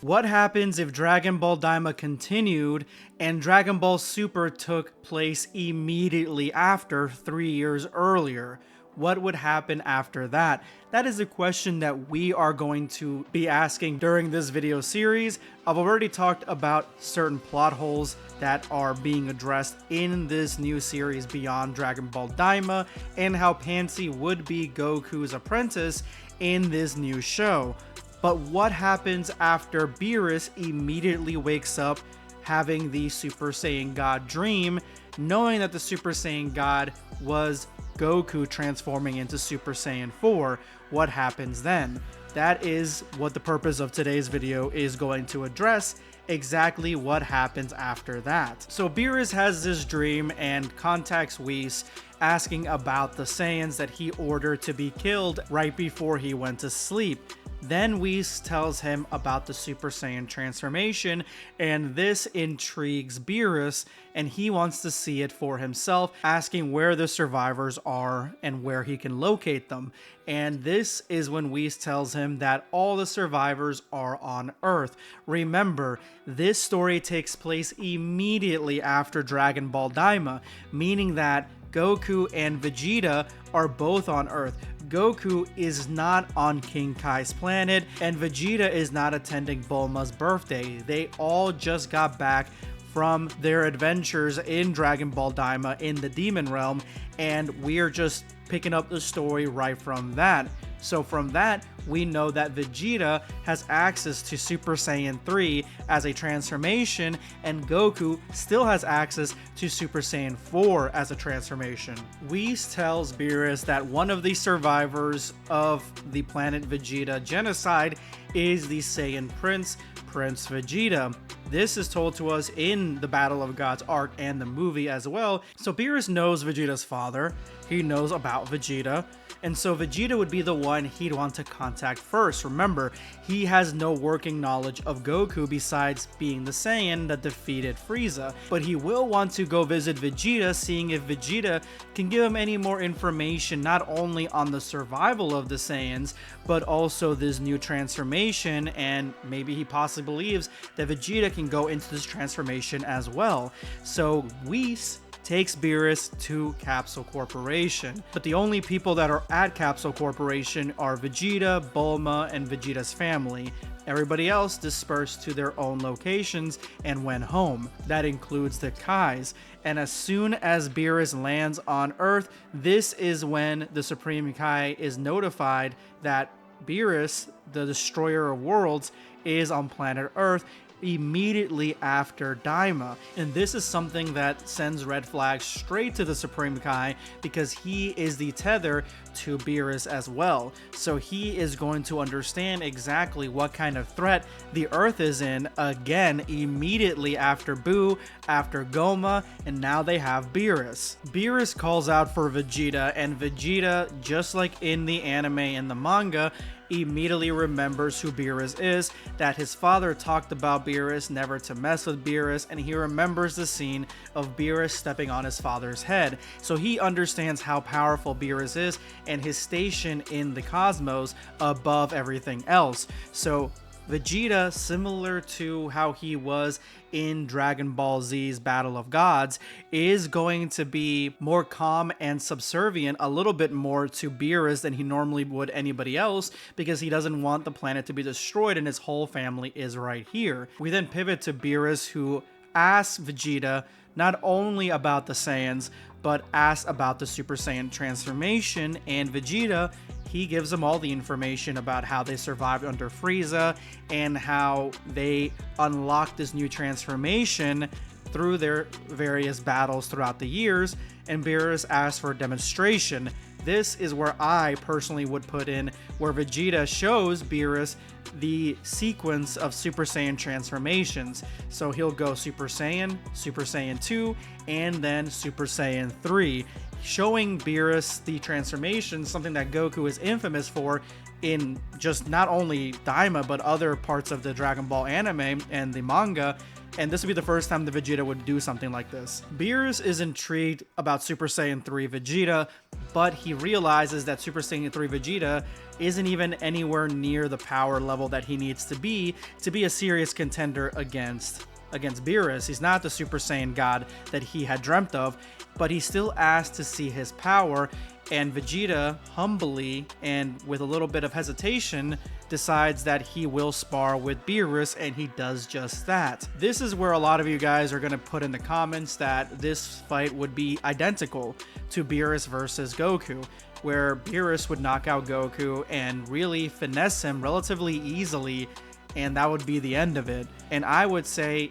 What happens if Dragon Ball Daima continued and Dragon Ball Super took place immediately after 3 years earlier? What would happen after that? That is a question that we are going to be asking during this video series. I've already talked about certain plot holes that are being addressed in this new series beyond Dragon Ball Daima, and how Pansy would be Goku's apprentice in this new show. But what happens after Beerus immediately wakes up having the Super Saiyan God dream, knowing that the Super Saiyan God was Goku transforming into Super Saiyan 4? What happens then? That is what the purpose of today's video is going to address, exactly what happens after that. So Beerus has this dream and contacts Whis, asking about the Saiyans that he ordered to be killed right before he went to sleep. Then Whis tells him about the Super Saiyan transformation, and this intrigues Beerus, and he wants to see it for himself, asking where the survivors are and where he can locate them. And this is when Whis tells him that all the survivors are on Earth. Remember, this story takes place immediately after Dragon Ball Daima, meaning that Goku and Vegeta are both on Earth. Goku is not on King Kai's planet, and Vegeta is not attending Bulma's birthday. They all just got back from their adventures in Dragon Ball Daima in the Demon Realm, and we're just picking up the story right from that. So from that, we know that Vegeta has access to Super Saiyan 3 as a transformation, and Goku still has access to Super Saiyan 4 as a transformation. Whis tells Beerus that one of the survivors of the planet Vegeta genocide is the Saiyan Prince, Prince Vegeta. This is told to us in the Battle of Gods arc and the movie as well. So Beerus knows Vegeta's father, he knows about Vegeta, and so Vegeta would be the one he'd want to contact first. Remember, he has no working knowledge of Goku besides being the Saiyan that defeated Frieza, but he will want to go visit Vegeta, seeing if Vegeta can give him any more information, not only on the survival of the Saiyans, but also this new transformation, and maybe he possibly believes that Vegeta can go into this transformation as well. So Whis takes Beerus to Capsule Corporation. But the only people that are at Capsule Corporation are Vegeta, Bulma, and Vegeta's family. Everybody else dispersed to their own locations and went home. That includes the Kais. And as soon as Beerus lands on Earth, this is when the Supreme Kai is notified that Beerus, the Destroyer of Worlds, is on planet Earth immediately after Daima. And this is something that sends red flags straight to the Supreme Kai, because he is the tether to Beerus as well. So he is going to understand exactly what kind of threat the Earth is in, again, immediately after Buu, after Goma, and now they have Beerus. Beerus calls out for Vegeta, and Vegeta, just like in the anime and the manga, immediately remembers who Beerus is, that his father talked about Beerus, never to mess with Beerus, and he remembers the scene of Beerus stepping on his father's head. So he understands how powerful Beerus is and his station in the cosmos above everything else. So Vegeta, similar to how he was in Dragon Ball Z's Battle of Gods, is going to be more calm and subservient, a little bit more to Beerus than he normally would anybody else, because he doesn't want the planet to be destroyed and his whole family is right here. We then pivot to Beerus, who asks Vegeta not only about the Saiyans, but asks about the Super Saiyan transformation, and Vegeta, he gives them all the information about how they survived under Frieza and how they unlocked this new transformation through their various battles throughout the years, and Beerus asks for a demonstration. This is where I personally would put in where Vegeta shows Beerus the sequence of Super Saiyan transformations. So he'll go Super Saiyan, Super Saiyan 2, and then Super Saiyan 3, showing Beerus the transformation, something that Goku is infamous for in just not only Daima, but other parts of the Dragon Ball anime and the manga. And this would be the first time the Vegeta would do something like this. Beerus is intrigued about Super Saiyan 3 Vegeta, but he realizes that Super Saiyan 3 Vegeta isn't even anywhere near the power level that he needs to be a serious contender against Beerus. He's not the Super Saiyan God that he had dreamt of, but he still asked to see his power, and Vegeta, humbly and with a little bit of hesitation, decides that he will spar with Beerus, and he does just that. This is where a lot of you guys are going to put in the comments that this fight would be identical to Beerus versus Goku, where Beerus would knock out Goku and really finesse him relatively easily, and that would be the end of it. And I would say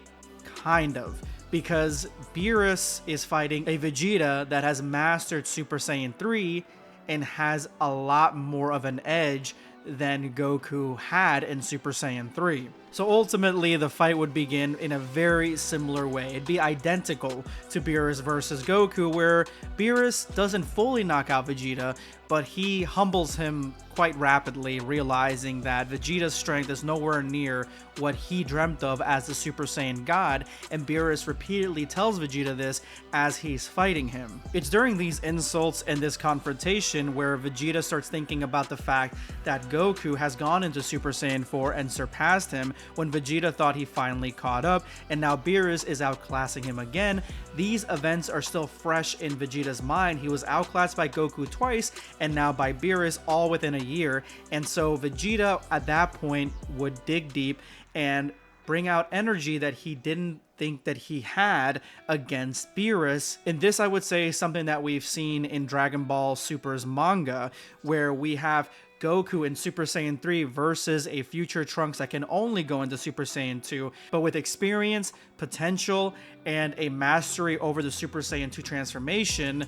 kind of, because Beerus is fighting a Vegeta that has mastered Super Saiyan 3 and has a lot more of an edge than Goku had in Super Saiyan 3. So ultimately, the fight would begin in a very similar way. It'd be identical to Beerus versus Goku, where Beerus doesn't fully knock out Vegeta, but he humbles him quite rapidly, realizing that Vegeta's strength is nowhere near what he dreamt of as the Super Saiyan God, and Beerus repeatedly tells Vegeta this as he's fighting him. It's during these insults and this confrontation where Vegeta starts thinking about the fact that Goku has gone into Super Saiyan 4 and surpassed him, when Vegeta thought he finally caught up, and now Beerus is outclassing him again. These events are still fresh in Vegeta's mind. He was outclassed by Goku twice, and now by Beerus, all within a year. And so Vegeta at that point would dig deep and bring out energy that he didn't think that he had against Beerus. And this, I would say, is something that we've seen in Dragon Ball Super's manga, where we have Goku in Super Saiyan 3 versus a future Trunks that can only go into Super Saiyan 2, but with experience, potential, and a mastery over the Super Saiyan 2 transformation,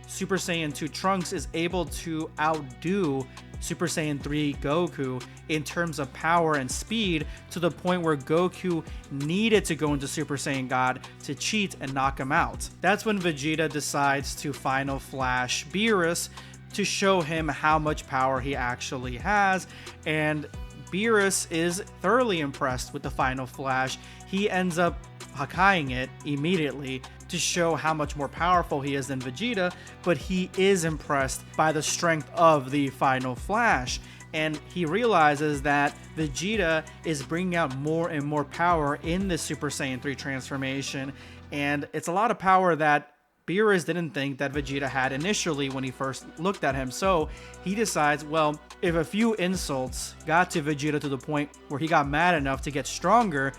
Super Saiyan 2 Trunks is able to outdo Super Saiyan 3 Goku in terms of power and speed, to the point where Goku needed to go into Super Saiyan God to cheat and knock him out. That's when Vegeta decides to Final Flash Beerus to show him how much power he actually has, and Beerus is thoroughly impressed with the Final Flash. He ends up Hakkaiing it immediately to show how much more powerful he is than Vegeta, but he is impressed by the strength of the Final Flash, and he realizes that Vegeta is bringing out more and more power in this Super Saiyan 3 transformation, and it's a lot of power that Beerus didn't think that Vegeta had initially when he first looked at him. So he decides, well, if a few insults got to Vegeta to the point where he got mad enough to get stronger,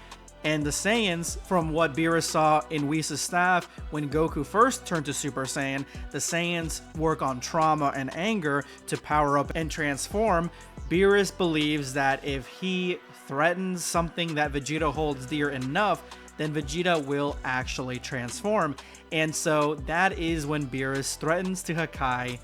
and the Saiyans, from what Beerus saw in Whis' staff when Goku first turned to Super Saiyan, the Saiyans work on trauma and anger to power up and transform. Beerus believes that if he threatens something that Vegeta holds dear enough, then Vegeta will actually transform. And so that is when Beerus threatens to Hakkai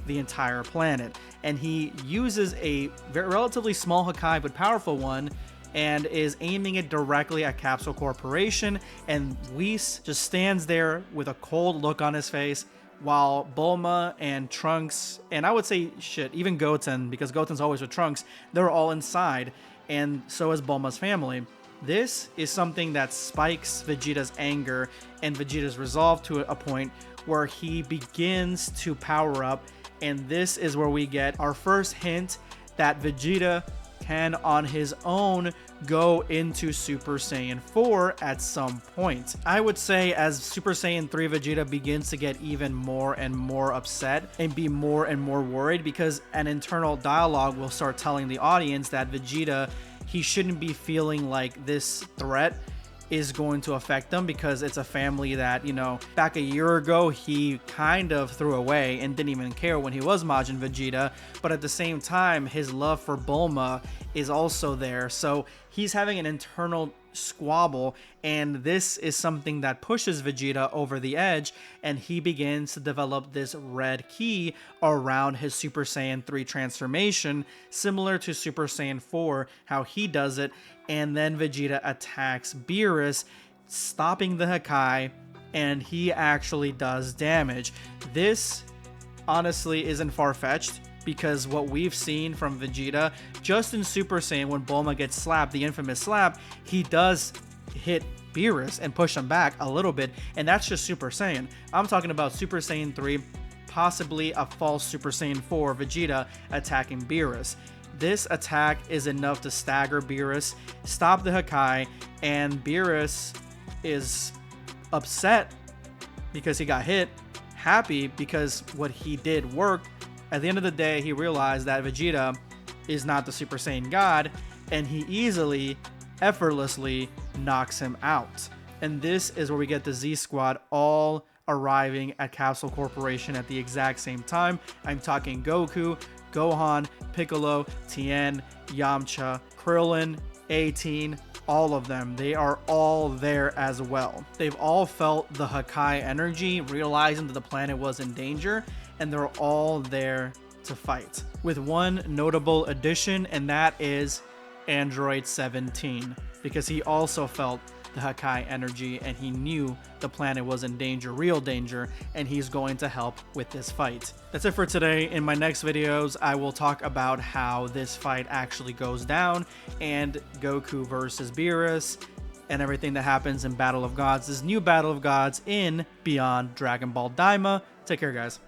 the entire planet. And he uses a relatively small Hakkai but powerful one, and is aiming it directly at Capsule Corporation. And Whis just stands there with a cold look on his face, while Bulma and Trunks, and I would say, even Goten, because Goten's always with Trunks, they're all inside, and so is Bulma's family. This is something that spikes Vegeta's anger and Vegeta's resolve to a point where he begins to power up, and this is where we get our first hint that Vegeta can on his own go into Super Saiyan 4 at some point. I would say as Super Saiyan 3 Vegeta begins to get even more and more upset and be more and more worried, because an internal dialogue will start telling the audience that Vegeta, he shouldn't be feeling like this threat is going to affect them, because it's a family that, you know, back a year ago he kind of threw away and didn't even care when he was Majin Vegeta, but at the same time his love for Bulma is also there. So he's having an internal squabble, and this is something that pushes Vegeta over the edge, and he begins to develop this red key around his Super Saiyan 3 transformation, similar to Super Saiyan 4, how he does it. And then Vegeta attacks Beerus, stopping the Hakkai, and he actually does damage. This honestly isn't far-fetched, because what we've seen from Vegeta just in Super Saiyan, when Bulma gets slapped, the infamous slap, he does hit Beerus and push him back a little bit, and that's just Super Saiyan. I'm talking about Super Saiyan 3 possibly a false Super Saiyan 4 Vegeta attacking Beerus. This attack is enough to stagger Beerus, stop the Hakai, and Beerus is upset because he got hit, happy because what he did worked. At the end of the day, he realized that Vegeta is not the Super Saiyan God, and he easily, effortlessly knocks him out. And this is where we get the Z Squad all arriving at Capsule Corporation at the exact same time. I'm talking Goku, Gohan, Piccolo, Tien, Yamcha, Krillin, 18, all of them. They are all there as well. They've all felt the Hakai energy, realizing that the planet was in danger, and they're all there to fight. With one notable addition, and that is Android 17, because he also felt the Hakai energy and he knew the planet was in danger, real danger, and he's going to help with this fight. That's it for today. In my next videos, I will talk about how this fight actually goes down and Goku versus Beerus and everything that happens in Battle of Gods, this new Battle of Gods in Beyond Dragon Ball Daima. Take care, guys.